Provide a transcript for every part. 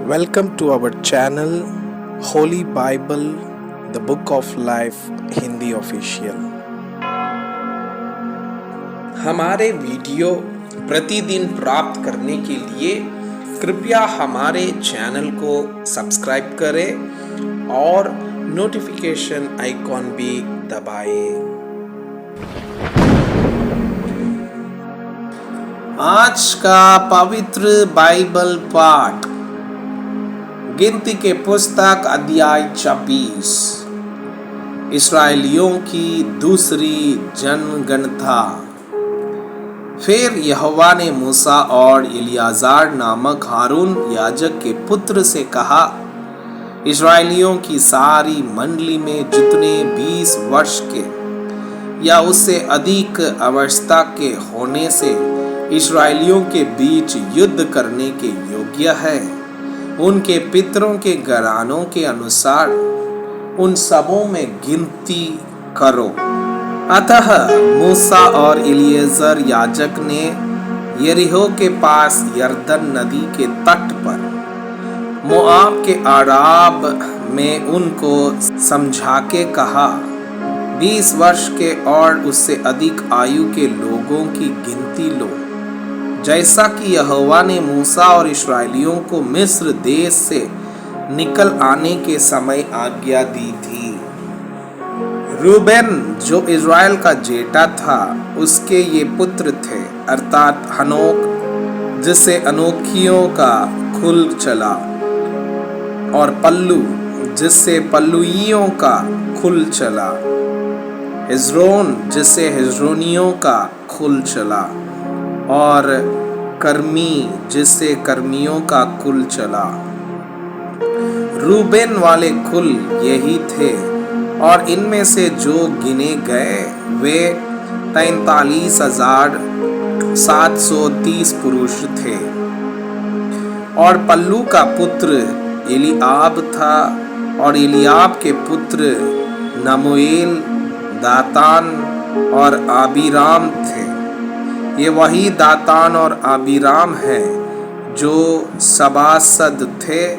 Welcome to our channel Holy Bible, the Book of Life Hindi official. हमारे video प्रतिदिन प्राप्त करने के लिए कृपया हमारे चैनल को सब्सक्राइब करें और नोटिफिकेशन आइकॉन भी दबाएं। आज का पवित्र बाइबल पाठ गिनती के पुस्तक अध्याय 26। इस्राएलियों की दूसरी जनगणना। फिर यहोवा ने मूसा और इलियाजार नामक हारून याजक के पुत्र से कहा, इस्राएलियों की सारी मंडली में जितने 20 वर्ष के या उससे अधिक अवस्था के होने से इस्राएलियों के बीच युद्ध करने के योग्य है, उनके पितरों के घरानों के अनुसार उन सबों में गिनती करो। अतः मूसा और इलियाजार याजक ने यरीहो के पास यरदन नदी के तट पर मोआब के आराब में उनको समझा के कहा, 20 वर्ष के और उससे अधिक आयु के लोगों की गिनती लो, जैसा कि यहोवा ने मूसा और इस्राएलियों को मिस्र देश से निकल आने के समय आज्ञा दी थी। रूबेन जो इज़राइल का जेठा था, उसके ये पुत्र थे, अर्थात हनोक जिससे अनोखियों का कुल चला, और पल्लू जिससे पल्लुइयों का कुल चला, हिजरोन जिससे हिजरोनियों का कुल चला, और कर्मी जिससे कर्मियों का कुल चला। रूबेन वाले कुल यही थे, और इनमें से जो गिने गए वे 43,730 पुरुष थे। और पल्लू का पुत्र एलिआब था, और एलिआब के पुत्र नमूएल, दातान और आबीराम थे। ये वही दातान और आबीराम हैं जो सभासद थे,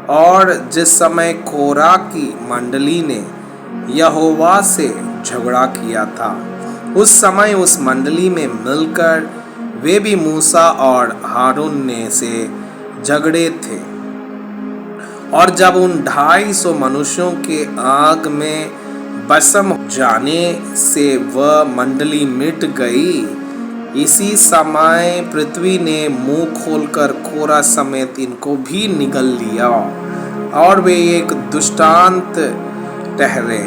और जिस समय कोरा की मंडली ने यहोवा से झगड़ा किया था, उस समय उस मंडली में मिलकर वे भी मूसा और हारून ने से झगड़े थे। और जब उन 250 मनुष्यों के आग में भस्म जाने से वह मंडली मिट गई, इसी समय पृथ्वी ने मुंह खोलकर कोरा समेत इनको भी निगल लिया, और वे एक दृष्टांत ठहरे।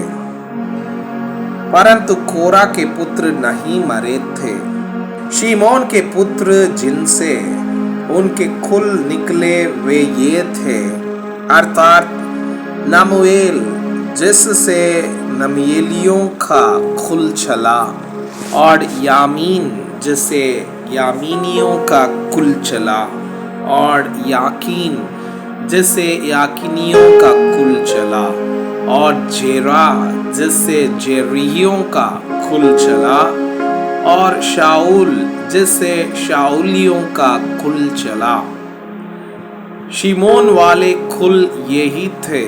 परंतु कोरा के पुत्र नहीं मरे थे। शिमोन के पुत्र जिनसे उनके कुल निकले वे ये थे, अर्थात नमूएल जिससे नमीएलियों का कुल चला, और यामीन जिससे यामीनियों का कुल चला, और याकीन जिससे याकीनियों का कुल चला, और जेरा जिससे जेरियों का कुल चला, और शाऊल जिससे शाऊलियों का कुल चला। शिमोन वाले कुल यही थे।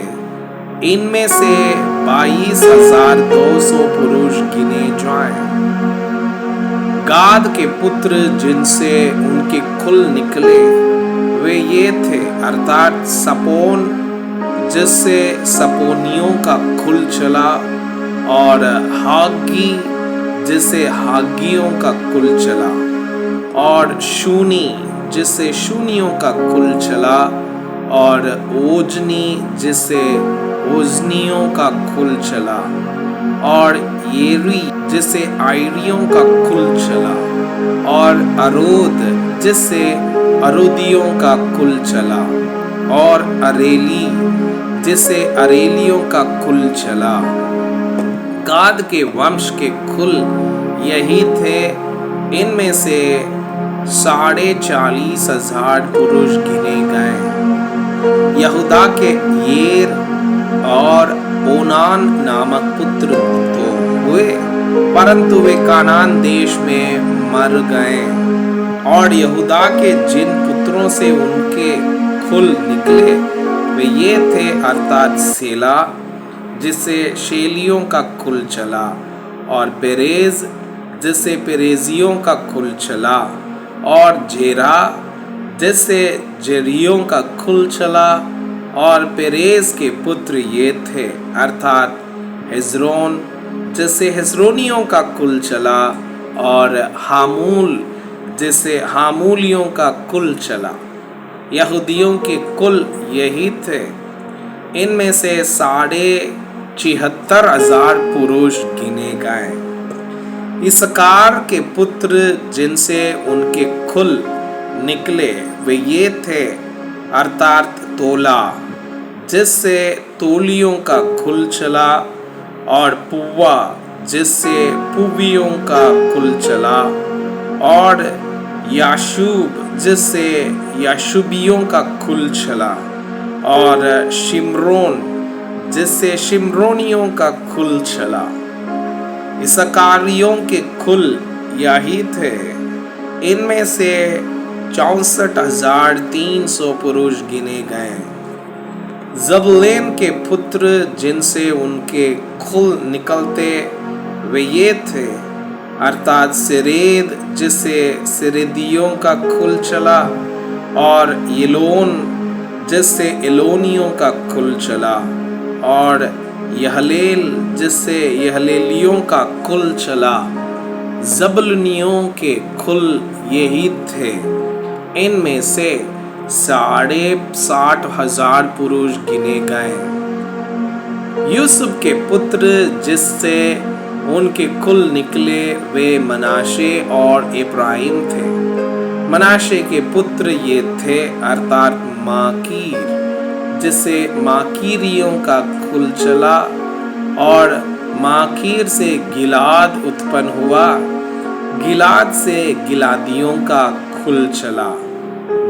इनमें से 22,200 पुरुष गिने जाएं। गाद के पुत्र जिनसे उनके कुल निकले वे ये थे, अर्थात सपोन जिससे सपोनियों का कुल चला, और हागी जिससे हागियों का कुल चला, और शूनी जिससे शूनियों का कुल चला, और ओजनी जिससे ओजनियों का कुल चला, और येरी जिससे आयरियों का कुल चला, और अरोद जिससे अरोदियों का कुल चला, और अरेली जिससे अरेलियों का कुल चला। गाद के वंश के कुल यही थे। इनमें से 40,500 पुरुष गिने गए। यहूदा के येर और ओनान नामक पुत्र तो हुए, परंतु वे कानान देश में मर गए। और यहूदा के जिन पुत्रों से उनके कुल निकले वे ये थे, अर्थात सेला जिससे शेलियों का कुल चला, और पेरेज जिससे पेरेजियों का कुल चला, और जेरा जिससे जेरियों का कुल चला। और पेरेज के पुत्र ये थे, अर्थात हेजरोन जिससे हेजरोनियों का कुल चला, और हामूल जिससे हामूलियों का कुल चला। यहूदियों के कुल यही थे। इनमें से 76,500 पुरुष गिने गए। इसकार के पुत्र जिनसे उनके कुल निकले वे ये थे, अर्थात तोला जिससे तोलियों का कुल चला, और पुव्वा जिससे पुवियों का कुल चला, और याशूब जिससे याशूबियों का कुल चला, और शिमरोन जिससे शिमरोनियों का कुल चला। इसकारियों के कुल यही थे। इनमें से 64,300 पुरुष गिने गए। जबूलून के पुत्र जिनसे उनके कुल निकलते वे ये थे, अर्थात सिरेद जिससे सिरेदियों का कुल चला, और येलोन जिससे एलोनियों का कुल चला, और यहलेल जिससे यहलेलियों का कुल चला। जबूलूनियों के कुल यही थे। इनमें से 60,500 पुरुष गिने गए। यूसुफ के पुत्र जिससे उनके कुल निकले वे मनाशे और इब्राहिम थे। मनाशे के पुत्र ये थे, अर्थात माकीर जिससे माकीरियों का कुल चला, और माकीर से गिलाद उत्पन्न हुआ। गिलाद से गिलादियों का कुल चला।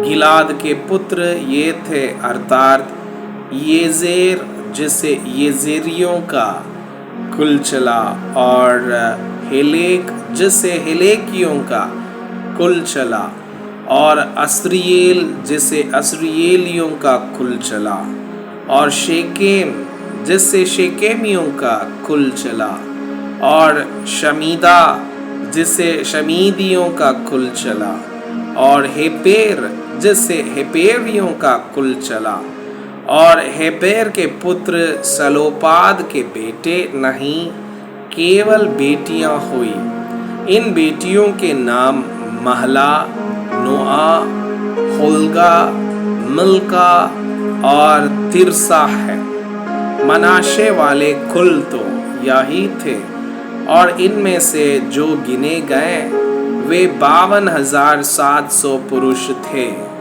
गिलाद के पुत्र ये थे, अर्थात येजेर जिससे येजेरियों का कुल चला, और हेलेक जिससे हेलेकियों का कुल चला, और अस्रिएल जिससे अस्रिएलियों का कुल चला, और शेकेम जिससे शेकेमियों का कुल चला, और शमीदा जिससे शमीदियों का कुल चला, और हेपेर जिससे हेपेरियों का कुल चला। और हेपेर के पुत्र सलोपाद के बेटे नहीं, केवल बेटियां हुई। इन बेटियों के नाम महला, नोआ, होल्गा, मिल्का और तिरसा है। मनाशे वाले कुल तो यही थे, और इनमें से जो गिने गए वे 52,700 पुरुष थे।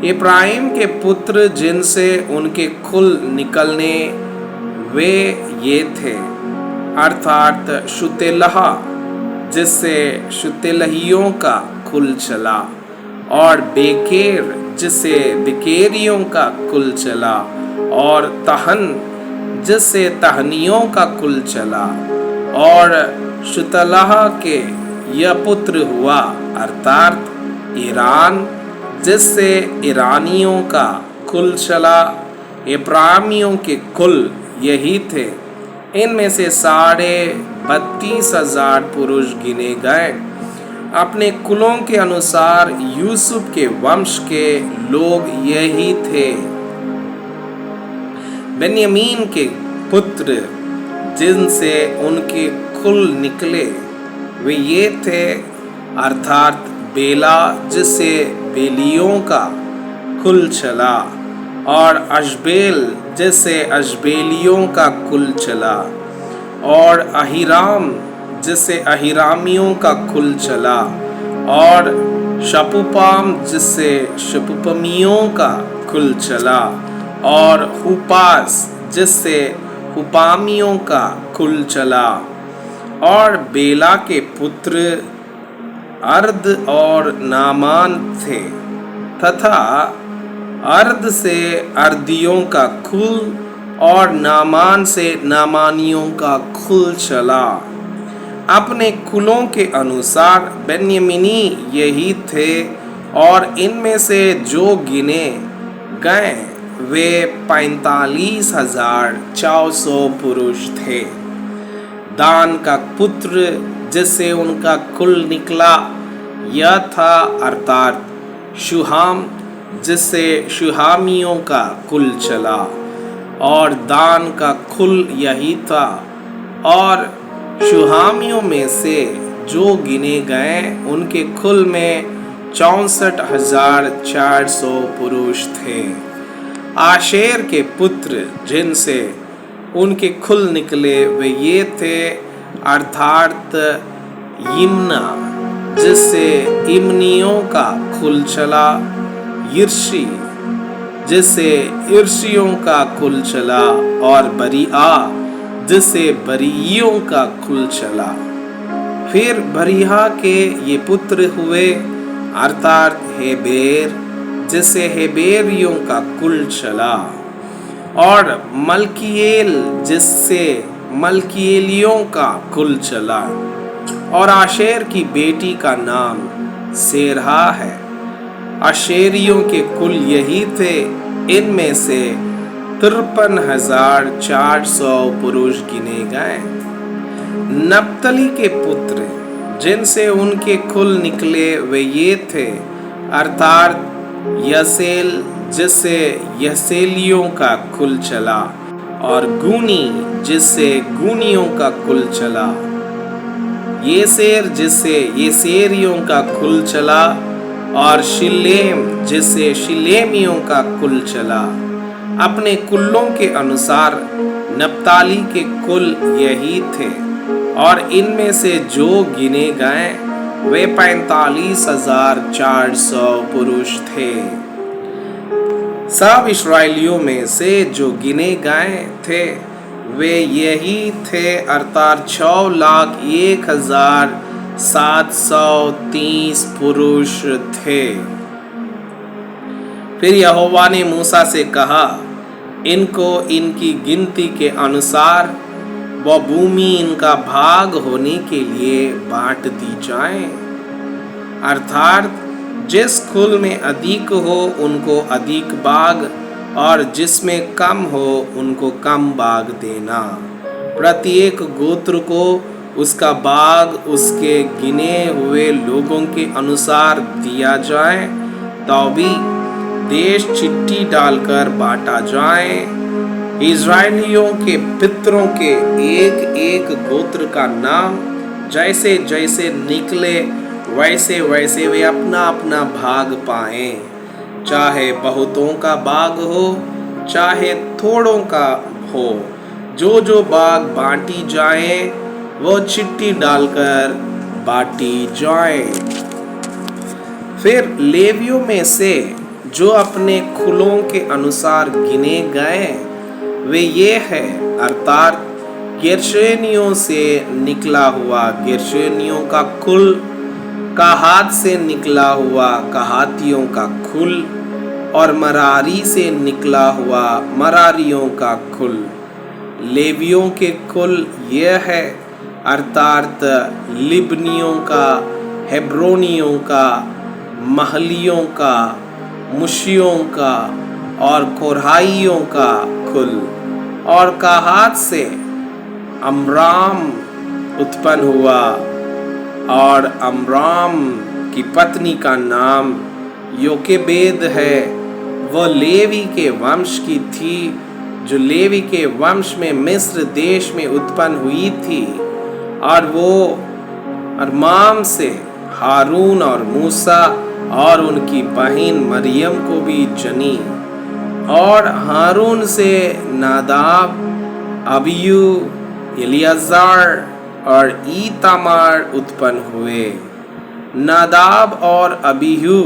इब्राहिम के पुत्र जिनसे उनके कुल निकलने वे ये थे, अर्थात शुतेलह जिससे शुतेलहियों का कुल चला, और बेकेर जिससे बेकेरियों का कुल चला, और तहन जिससे तहनियों का कुल चला। और शुतलह के यह पुत्र हुआ, अर्थात ईरान जिससे ईरानियों का कुल चला। इब्राहिमियों के कुल यही थे। इनमें से 32,500 पुरुष गिने गए। अपने कुलों के अनुसार यूसुफ के वंश के लोग यही थे। बेन्यामीन के पुत्र जिनसे उनके कुल निकले वे ये थे, अर्थात बेला जिससे बेलियों का कुल चला, और अशबेल जिससे अशबेलियों का कुल चला, और अहीराम जिससे अहीरामियों का कुल चला, और शपुपाम जिससे शपुपमियों का कुल चला, और हुपास जिससे हुपामियों का कुल चला। और बेला के पुत्र अर्द और नामान थे, तथा अर्द से अर्दियों का कुल, और नामान से नामानियों का कुल चला। अपने कुलों के अनुसार बेन्यामीनी यही थे, और इनमें से जो गिने गए वे 45,400 पुरुष थे। दान का पुत्र जिससे उनका कुल निकला यह था, अर्थात शुहाम, जिससे शुहामियों का कुल चला, और दान का कुल यही था। और शुहामियों में से जो गिने गए उनके कुल में 64,400 पुरुष थे। आशेर के पुत्र जिनसे उनके कुल निकले वे ये थे, अर्थात यिम्ना, जिससे इम्नियों का कुल चला, यिर्शी, जिससे यिर्शियों का कुल चला, और बरीआ, जिससे बरीइयों का कुल चला। फिर बरीहा के ये पुत्र हुए, अर्थात हेबेर, जिससे हेबेरियों का कुल चला, और मल्कीएल, जिससे मल्कीएलियों का कुल चला। और आशेर की बेटी का नाम सेरहा है। आशेरियों के कुल यही थे। इनमें से 53,400 पुरुष गिने गए। नप्तली के पुत्र जिनसे उनके कुल निकले वे ये थे, अर्थात यसेल, जिससे यसेलियों का कुल चला, और गूनी, जिससे गूनियों का कुल चला, येसेर, जिससे येसेरियों का कुल चला, और शिलेम, जिससे शिलेमियों का कुल चला। अपने कुलों के अनुसार नप्ताली के कुल यही थे, और इनमें से जो गिने गए वे 45,400 पुरुष थे। सब इस्राएलियों में से जो गिने गए थे वे यही थे, अर्थात 6,01,730 पुरुष थे। फिर यहोवा ने मूसा से कहा, इनको इनकी गिनती के अनुसार वह भूमि इनका भाग होने के लिए बांट दी जाए, अर्थात जिस कुल में अधिक हो उनको अधिक भाग, और जिसमें कम हो उनको कम भाग देना। प्रत्येक गोत्र को उसका भाग उसके गिने हुए लोगों के अनुसार दिया जाए, तो भी देश चिट्ठी डालकर बांटा जाए। इज़राइलियों के पितरों के एक एक गोत्र का नाम जैसे जैसे निकले वैसे वैसे वे अपना अपना भाग पाएं, चाहे बहुतों का भाग हो चाहे थोड़ों का हो। जो जो भाग बांटी जाए वो चिट्ठी डालकर बांटी जाए। फिर लेवियों में से जो अपने कुलों के अनुसार गिने गए वे ये है, अर्थात गेर्शोनियों से निकला हुआ गेर्शोनियों का कुल, कहात से निकला हुआ कहातियों का कुल, और मरारी से निकला हुआ मरारियों का कुल। लेवियों के कुल यह है, अर्थात लिबनियों का, हेब्रोनियों का, महलियों का, मुशियों का और कोरहाइयों का कुल। और कहात से अमराम उत्पन्न हुआ, और अमराम की पत्नी का नाम योकेबेद है। वह लेवी के वंश की थी, जो लेवी के वंश में मिस्र देश में उत्पन्न हुई थी, और वो अरमाम से हारून और मूसा और उनकी बहन मरियम को भी जनी। और हारून से नादाब, अबीयू, एलियाजार और ईतामार उत्पन्न हुए। नादाब और अबीहू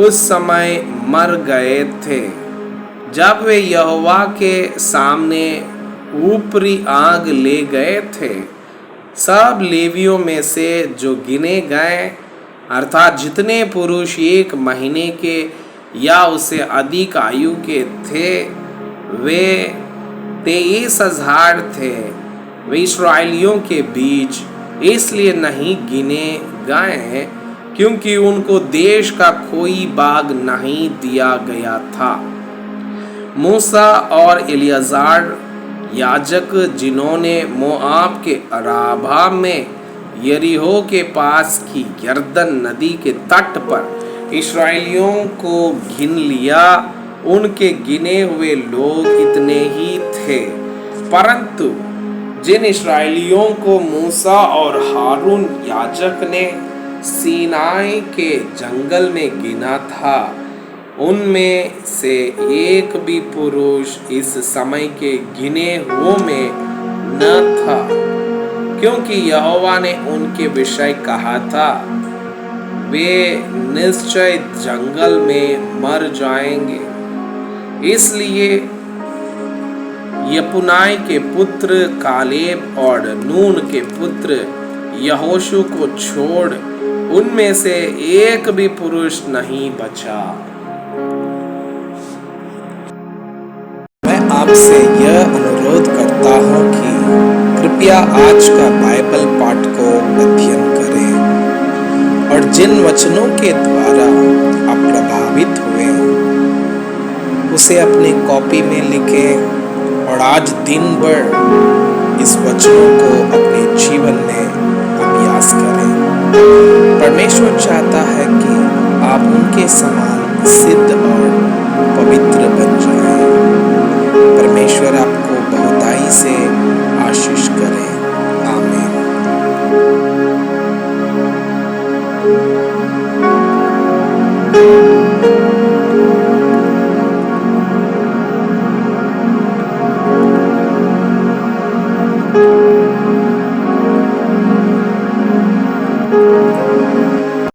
उस समय मर गए थे जब वे यहोवा के सामने ऊपरी आग ले गए थे। सब लेवियों में से जो गिने गए, अर्थात जितने पुरुष 1 महीने के या उससे अधिक आयु के थे, वे 23,000 थे। वे इस्राएलियों के बीच इसलिए नहीं गिने गए क्योंकि उनको देश का कोई भाग नहीं दिया गया था। मूसा और एलियाजार याजक, जिन्होंने मोआब के अराबा में यरीहो के पास की यरदन नदी के तट पर इस्राएलियों को गिन लिया, उनके गिने हुए लोग इतने ही थे। परंतु जिन इस्राएलियों को मूसा और हारून याजक ने सीनाई के जंगल में गिना था, उनमें से एक भी पुरुष इस समय के गिने हुओं में न था, क्योंकि यहोवा ने उनके विषय कहा था, वे निश्चय जंगल में मर जाएंगे। इसलिए यपुनाई के पुत्र कालेब और नून के पुत्र यहोशू को छोड़ उनमें से एक भी पुरुष नहीं बचा। मैं आपसे यह अनुरोध करता हूँ कि कृपया आज का बाइबल पाठ को अध्ययन करें और जिन वचनों के द्वारा आप प्रभावित हुए उसे अपनी कॉपी में लिखें और आज दिन भर इस वचनों को अपने जीवन में अभ्यास करें। परमेश्वर चाहता है कि आप उनके समान सिद्ध और पवित्र